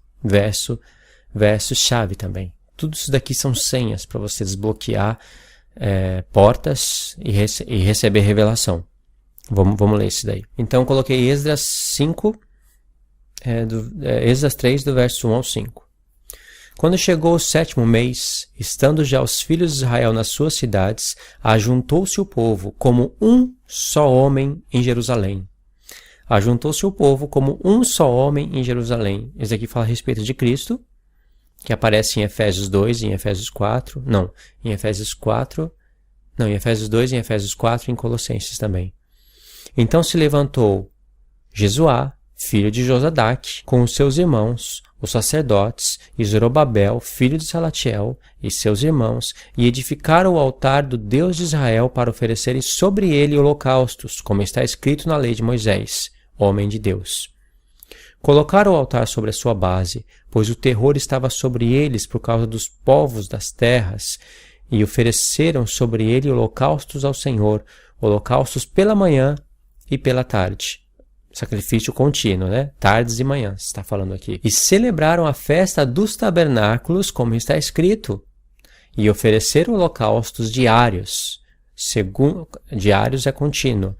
Verso-chave também. Tudo isso daqui são senhas para você desbloquear portas e receber revelação. Vamos ler isso daí. Então, coloquei Esdras 5, Esdras 3, do verso 1 ao 5. Quando chegou o 7º mês, estando já os filhos de Israel nas suas cidades, ajuntou-se o povo como um só homem em Jerusalém. Ajuntou-se o povo como um só homem em Jerusalém. Isso aqui fala a respeito de Cristo, que aparece em Efésios 2 e em Efésios 4. Em Efésios 2 e em Efésios 4 e em Colossenses também. Então se levantou Jesuá, filho de Josadaque, com os seus irmãos, os sacerdotes, e Zorobabel, filho de Salatiel, e seus irmãos, e edificaram o altar do Deus de Israel para oferecerem sobre ele holocaustos, como está escrito na lei de Moisés, homem de Deus. Colocaram o altar sobre a sua base, pois o terror estava sobre eles por causa dos povos das terras, e ofereceram sobre ele holocaustos ao Senhor, holocaustos pela manhã e pela tarde. Sacrifício contínuo, né? Tardes e manhãs, está falando aqui. E celebraram a festa dos tabernáculos, como está escrito, e ofereceram holocaustos diários. Diários é contínuo,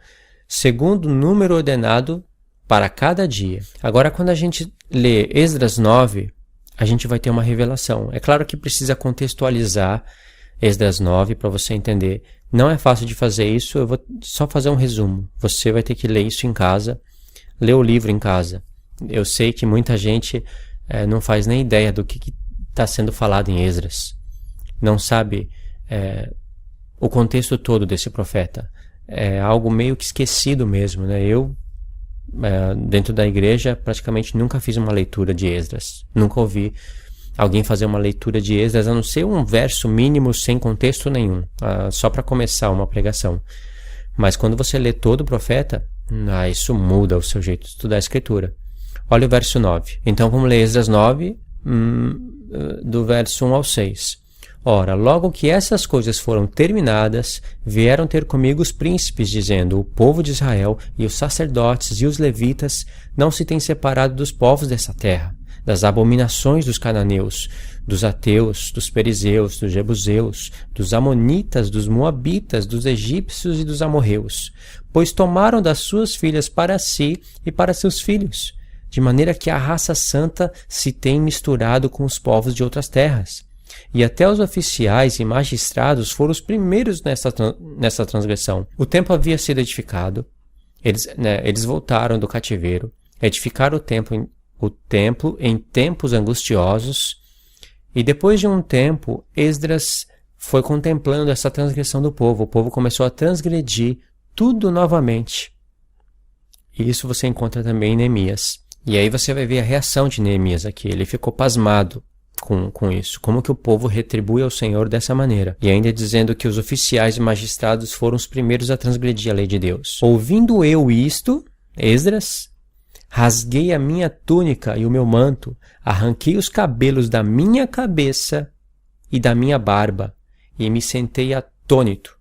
segundo o número ordenado para cada dia. Agora, quando a gente lê Esdras 9, a gente vai ter uma revelação. É claro que precisa contextualizar Esdras 9 para você entender. Não é fácil de fazer isso, eu vou só fazer um resumo. Você vai ter que ler isso em casa, ler o livro em casa. Eu sei que muita gente não faz nem ideia do que está sendo falado em Esdras. Não sabe o contexto todo desse profeta. É algo meio que esquecido mesmo, né? Eu, dentro da igreja, praticamente nunca fiz uma leitura de Esdras. Nunca ouvi alguém fazer uma leitura de Esdras, a não ser um verso mínimo sem contexto nenhum, só para começar uma pregação. Mas quando você lê todo o profeta, isso muda o seu jeito de estudar a Escritura. Olha o verso 9. Então vamos ler Esdras 9, do verso 1 ao 6. Ora, logo que essas coisas foram terminadas, vieram ter comigo os príncipes, dizendo: o povo de Israel e os sacerdotes e os levitas não se têm separado dos povos dessa terra, das abominações dos cananeus, dos ateus, dos perizeus, dos jebuseus, dos amonitas, dos moabitas, dos egípcios e dos amorreus, pois tomaram das suas filhas para si e para seus filhos, de maneira que a raça santa se tem misturado com os povos de outras terras. E até os oficiais e magistrados foram os primeiros nessa transgressão. O templo havia sido edificado, eles voltaram do cativeiro, edificaram o templo em tempos angustiosos, e depois de um tempo, Esdras foi contemplando essa transgressão do povo. O povo começou a transgredir tudo novamente. E isso você encontra também em Neemias. E aí você vai ver a reação de Neemias aqui. Ele ficou pasmado com isso. Como que o povo retribui ao Senhor dessa maneira? E ainda dizendo que os oficiais e magistrados foram os primeiros a transgredir a lei de Deus. Ouvindo eu isto, Esdras, rasguei a minha túnica e o meu manto, arranquei os cabelos da minha cabeça e da minha barba, e me sentei atônito.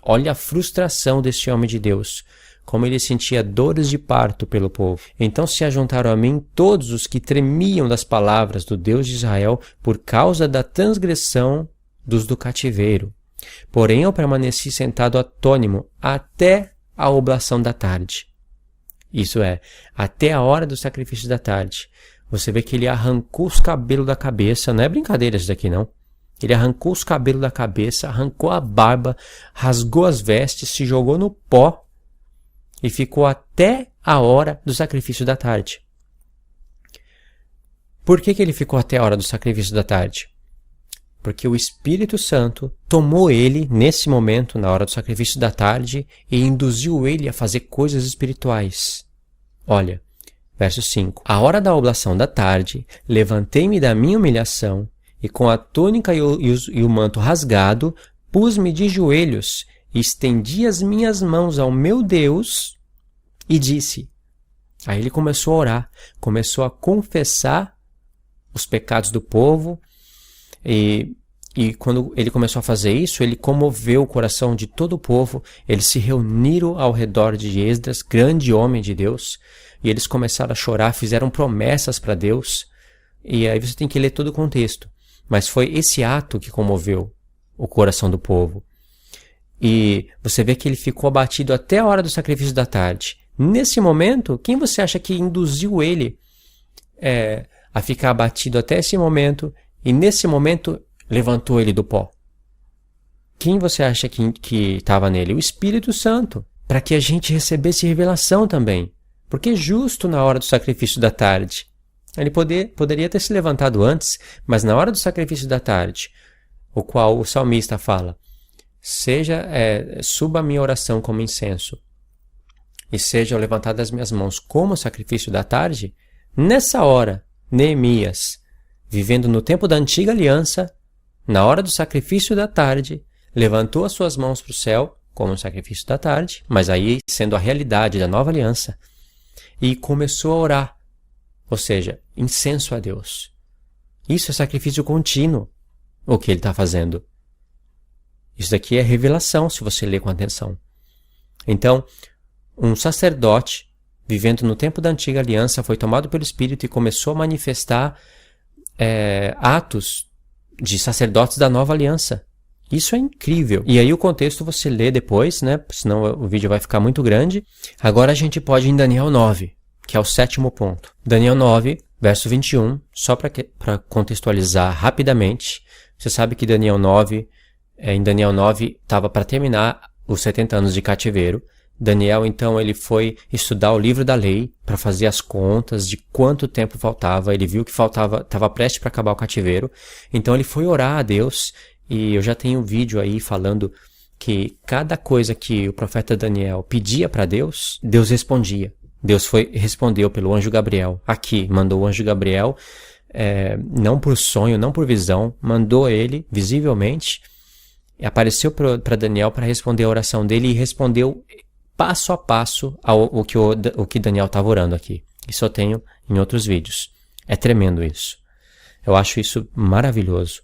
Olha a frustração deste homem de Deus. como ele sentia dores de parto pelo povo. Então se ajuntaram a mim todos os que tremiam das palavras do Deus de Israel por causa da transgressão dos do cativeiro. Porém eu permaneci sentado atônimo até a oblação da tarde. Isso é, até a hora do sacrifício da tarde. Você vê que ele arrancou os cabelos da cabeça, não é brincadeira isso daqui não. Ele arrancou os cabelos da cabeça, arrancou a barba, rasgou as vestes, se jogou no pó e ficou até a hora do sacrifício da tarde. Por que ele ficou até a hora do sacrifício da tarde? Porque o Espírito Santo tomou ele, nesse momento, na hora do sacrifício da tarde, e induziu ele a fazer coisas espirituais. Olha, verso 5. A hora da oblação da tarde, levantei-me da minha humilhação, e com a túnica e o manto rasgado, pus-me de joelhos, e estendi as minhas mãos ao meu Deus, e disse. Aí ele começou a orar, começou a confessar os pecados do povo, e quando ele começou a fazer isso, ele comoveu o coração de todo o povo. Eles se reuniram ao redor de Esdras, grande homem de Deus, e eles começaram a chorar, fizeram promessas para Deus. E aí você tem que ler todo o contexto. Mas foi esse ato que comoveu o coração do povo. E você vê que ele ficou abatido até a hora do sacrifício da tarde. Nesse momento, quem você acha que induziu ele a ficar abatido até esse momento? E nesse momento levantou ele do pó. Quem você acha que estava nele? O Espírito Santo, para que a gente recebesse revelação também. Porque justo na hora do sacrifício da tarde, ele poderia ter se levantado antes, mas na hora do sacrifício da tarde, o qual o salmista fala, suba a minha oração como incenso, e sejam levantadas as minhas mãos como sacrifício da tarde, nessa hora, Neemias, vivendo no tempo da antiga aliança, na hora do sacrifício da tarde, levantou as suas mãos para o céu, como um sacrifício da tarde, mas aí sendo a realidade da nova aliança, e começou a orar, ou seja, incenso a Deus. Isso é sacrifício contínuo, o que ele está fazendo. Isso daqui é revelação, se você ler com atenção. Então, um sacerdote, vivendo no tempo da antiga aliança, foi tomado pelo Espírito e começou a manifestar atos de sacerdotes da nova aliança. Isso é incrível. E aí o contexto você lê depois, né? Senão o vídeo vai ficar muito grande. Agora a gente pode ir em Daniel 9, que é o 7º ponto. Daniel 9, verso 21, só para contextualizar rapidamente. Você sabe que em Daniel 9 estava para terminar os 70 anos de cativeiro. Daniel, então, ele foi estudar o livro da lei para fazer as contas de quanto tempo faltava. Ele viu que estava prestes para acabar o cativeiro. Então ele foi orar a Deus, e eu já tenho um vídeo aí falando que cada coisa que o profeta Daniel pedia para Deus, Deus respondia. Deus respondeu pelo anjo Gabriel. Aqui, mandou o anjo Gabriel, não por sonho, não por visão, mandou ele visivelmente, apareceu para Daniel para responder a oração dele, e respondeu passo a passo o que Daniel estava orando aqui. Isso eu tenho em outros vídeos. É tremendo isso. Eu acho isso maravilhoso.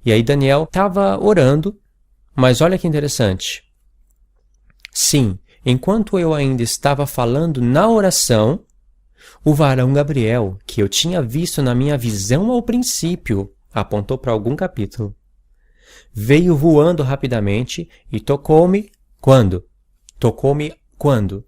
E aí Daniel estava orando, mas olha que interessante. Sim, enquanto eu ainda estava falando na oração, o varão Gabriel, que eu tinha visto na minha visão ao princípio, apontou para algum capítulo, veio voando rapidamente e tocou-me quando? Tocou-me quando?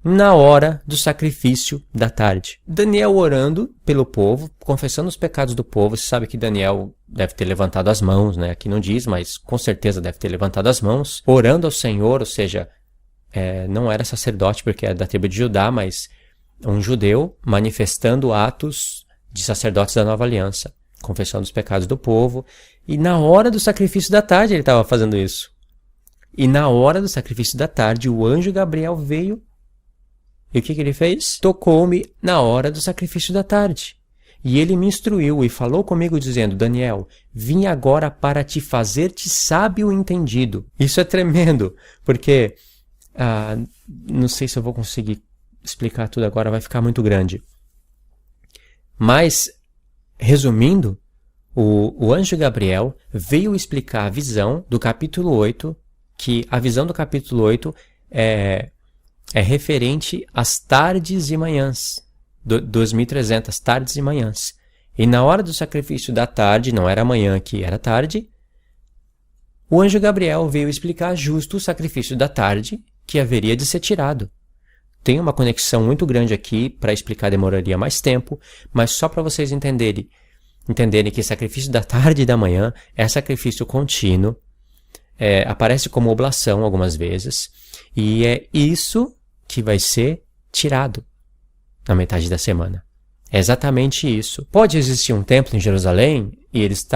Na hora do sacrifício da tarde. Daniel orando pelo povo, confessando os pecados do povo. Você sabe que Daniel deve ter levantado as mãos, né? Aqui não diz, mas com certeza deve ter levantado as mãos, orando ao Senhor, ou seja, não era sacerdote porque era da tribo de Judá, mas um judeu manifestando atos de sacerdotes da nova aliança, confessando os pecados do povo. E na hora do sacrifício da tarde ele estava fazendo isso. E na hora do sacrifício da tarde, o anjo Gabriel veio. E o que ele fez? Tocou-me na hora do sacrifício da tarde. E ele me instruiu e falou comigo dizendo, Daniel, vim agora para te fazer-te sábio e entendido. Isso é tremendo, porque não sei se eu vou conseguir explicar tudo agora, vai ficar muito grande. Mas, resumindo, o anjo Gabriel veio explicar a visão do capítulo 8, que a visão do capítulo 8 é referente às tardes e manhãs, 2.300 tardes e manhãs. E na hora do sacrifício da tarde, não era manhã aqui, era tarde, o anjo Gabriel veio explicar justo o sacrifício da tarde que haveria de ser tirado. Tem uma conexão muito grande aqui, para explicar demoraria mais tempo, mas só para vocês entenderem que sacrifício da tarde e da manhã é sacrifício contínuo, aparece como oblação algumas vezes, e é isso que vai ser tirado na metade da semana. É exatamente isso. Pode existir um templo em Jerusalém e eles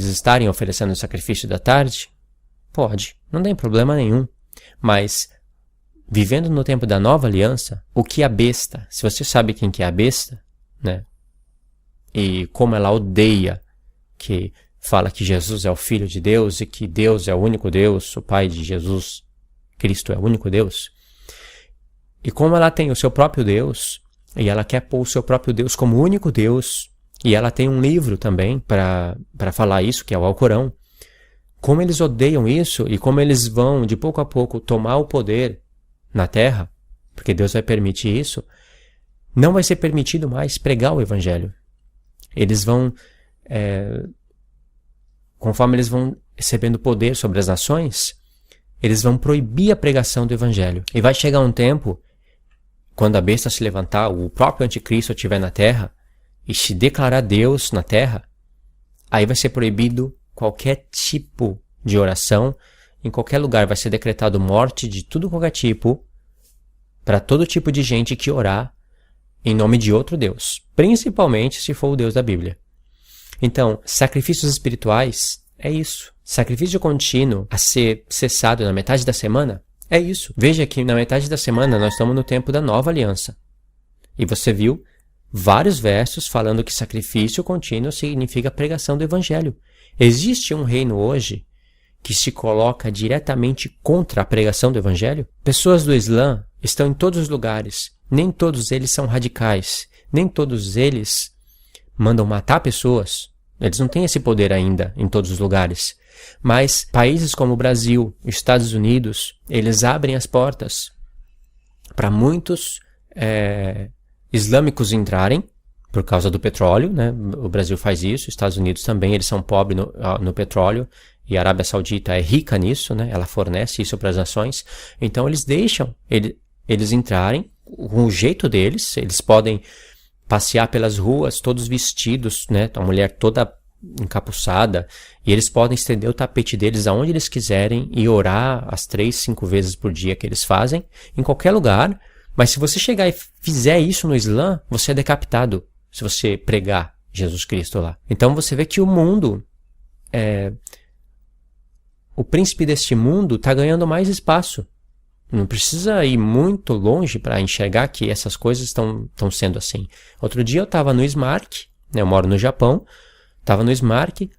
estarem oferecendo o sacrifício da tarde? Pode, não tem problema nenhum. Mas, vivendo no tempo da nova aliança, o que a besta, se você sabe quem que é a besta, né? E como ela odeia que fala que Jesus é o Filho de Deus e que Deus é o único Deus, o Pai de Jesus, Cristo é o único Deus. E como ela tem o seu próprio Deus, e ela quer pôr o seu próprio Deus como único Deus, e ela tem um livro também para falar isso, que é o Alcorão. Como eles odeiam isso e como eles vão, de pouco a pouco, tomar o poder na terra, porque Deus vai permitir isso, não vai ser permitido mais pregar o Evangelho. Eles vão, conforme eles vão recebendo poder sobre as nações, eles vão proibir a pregação do Evangelho. E vai chegar um tempo, quando a besta se levantar, o próprio anticristo estiver na terra, e se declarar Deus na terra, aí vai ser proibido qualquer tipo de oração, em qualquer lugar vai ser decretado morte de tudo qualquer tipo, para todo tipo de gente que orar em nome de outro Deus, principalmente se for o Deus da Bíblia. Então, sacrifícios espirituais é isso. Sacrifício contínuo a ser cessado na metade da semana é isso. Veja que na metade da semana nós estamos no tempo da nova aliança. E você viu vários versos falando que sacrifício contínuo significa pregação do Evangelho. Existe um reino hoje que se coloca diretamente contra a pregação do Evangelho? Pessoas do Islã estão em todos os lugares. Nem todos eles são radicais. Nem todos eles mandam matar pessoas. Eles não têm esse poder ainda em todos os lugares. Mas países como o Brasil, Estados Unidos, eles abrem as portas para muitos islâmicos entrarem por causa do petróleo, né? O Brasil faz isso, os Estados Unidos também, eles são pobres no petróleo, e a Arábia Saudita é rica nisso, né? Ela fornece isso para as nações. Então eles deixam eles entrarem com o jeito deles, eles podem passear pelas ruas todos vestidos, né? A mulher toda encapuçada, e eles podem estender o tapete deles aonde eles quiserem e orar as 3, 5 vezes por dia que eles fazem, em qualquer lugar. Mas se você chegar e fizer isso no Islã, você é decapitado, se você pregar Jesus Cristo lá. Então você vê que o mundo, o príncipe deste mundo está ganhando mais espaço. Não precisa ir muito longe para enxergar que essas coisas estão sendo assim. Outro dia eu estava no Smark, né, eu moro no Japão, estava no Smark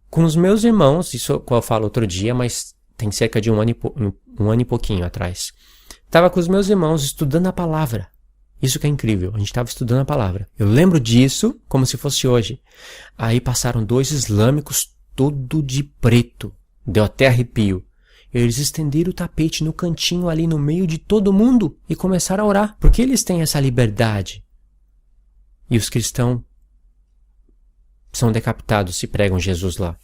com os meus irmãos, isso eu falo outro dia, mas tem cerca de um ano e pouquinho atrás. Estava com os meus irmãos estudando a palavra. Isso que é incrível, a gente estava estudando a palavra. Eu lembro disso como se fosse hoje. Aí passaram 2 islâmicos todo de preto, deu até arrepio. Eles estenderam o tapete no cantinho ali no meio de todo mundo e começaram a orar. Porque eles têm essa liberdade. E os cristãos são decapitados se pregam Jesus lá.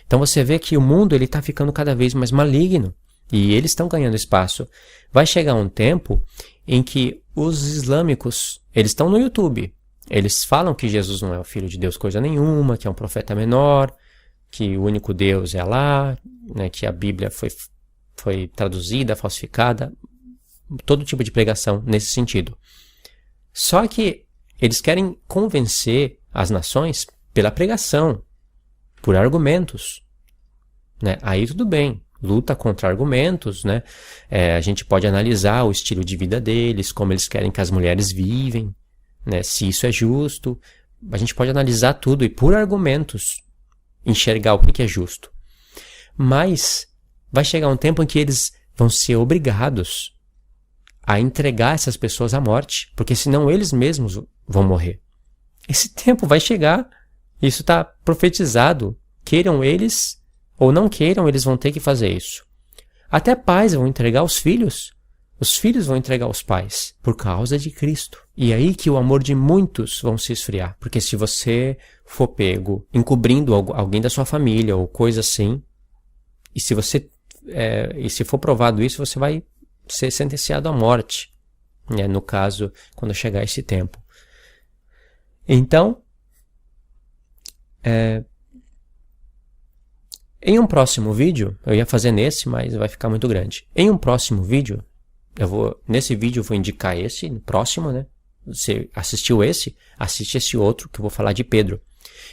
Então você vê que o mundo está ficando cada vez mais maligno. E eles estão ganhando espaço. Vai chegar um tempo em que os islâmicos, eles estão no YouTube. Eles falam que Jesus não é o Filho de Deus coisa nenhuma, que é um profeta menor, que o único Deus é Alá, né, que a Bíblia foi traduzida, falsificada, todo tipo de pregação nesse sentido. Só que eles querem convencer as nações pela pregação, por argumentos, né? Aí tudo bem, luta contra argumentos, né? A gente pode analisar o estilo de vida deles, como eles querem que as mulheres vivem, né? Se isso é justo, a gente pode analisar tudo e por argumentos enxergar o que é justo. Mas vai chegar um tempo em que eles vão ser obrigados a entregar essas pessoas à morte, porque senão eles mesmos vão morrer. Esse tempo vai chegar, isso está profetizado, queiram eles ou não queiram, eles vão ter que fazer isso. Até pais vão entregar os filhos Os filhos vão entregar os pais por causa de Cristo. E é aí que o amor de muitos vão se esfriar. Porque se você for pego encobrindo alguém da sua família ou coisa assim, e se for provado isso, você vai ser sentenciado à morte, né? No caso, quando chegar esse tempo. Então, em um próximo vídeo, eu ia fazer nesse, mas vai ficar muito grande. Em um próximo vídeo, nesse vídeo eu vou indicar esse, no próximo, né? Você assistiu esse? Assiste esse outro que eu vou falar de Pedro.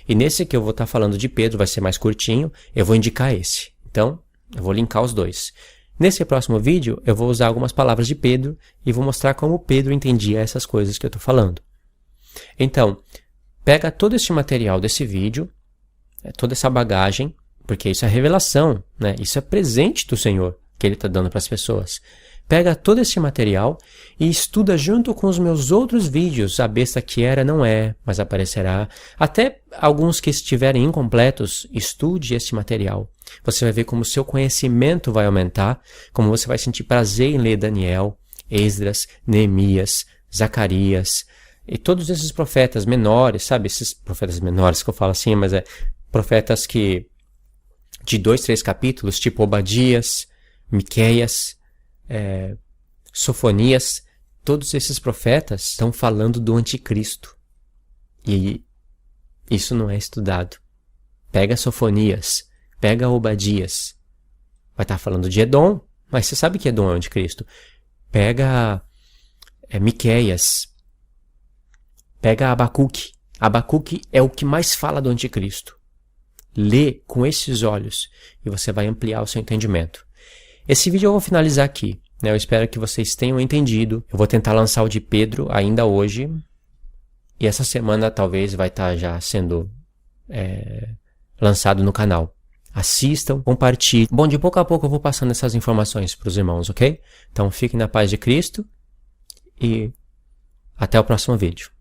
E nesse que eu vou estar falando de Pedro, vai ser mais curtinho, eu vou indicar esse. Então, eu vou linkar os dois. Nesse próximo vídeo, eu vou usar algumas palavras de Pedro e vou mostrar como Pedro entendia essas coisas que eu estou falando. Então, pega todo esse material desse vídeo, toda essa bagagem, porque isso é revelação, né? Isso é presente do Senhor que Ele está dando para as pessoas. Pega todo esse material e estuda junto com os meus outros vídeos. A besta que era não é, mas aparecerá. Até alguns que estiverem incompletos, estude esse material. Você vai ver como o seu conhecimento vai aumentar, como você vai sentir prazer em ler Daniel, Esdras, Neemias, Zacarias e todos esses profetas menores, sabe? Esses profetas menores que eu falo assim, mas profetas que de 2, 3 capítulos, tipo Obadias, Miqueias, Sofonias, todos esses profetas estão falando do anticristo. E isso não é estudado. Pega Sofonias, pega Obadias. Vai estar falando de Edom, mas você sabe que Edom é o anticristo. Pega Miqueias. Pega Abacuque. Abacuque é o que mais fala do anticristo. Lê com esses olhos e você vai ampliar o seu entendimento. Esse vídeo eu vou finalizar aqui, né? Eu espero que vocês tenham entendido. Eu vou tentar lançar o de Pedro ainda hoje. E essa semana talvez vai estar já sendo lançado no canal. Assistam, compartilhem. Bom, de pouco a pouco eu vou passando essas informações para os irmãos, ok? Então fiquem na paz de Cristo e até o próximo vídeo.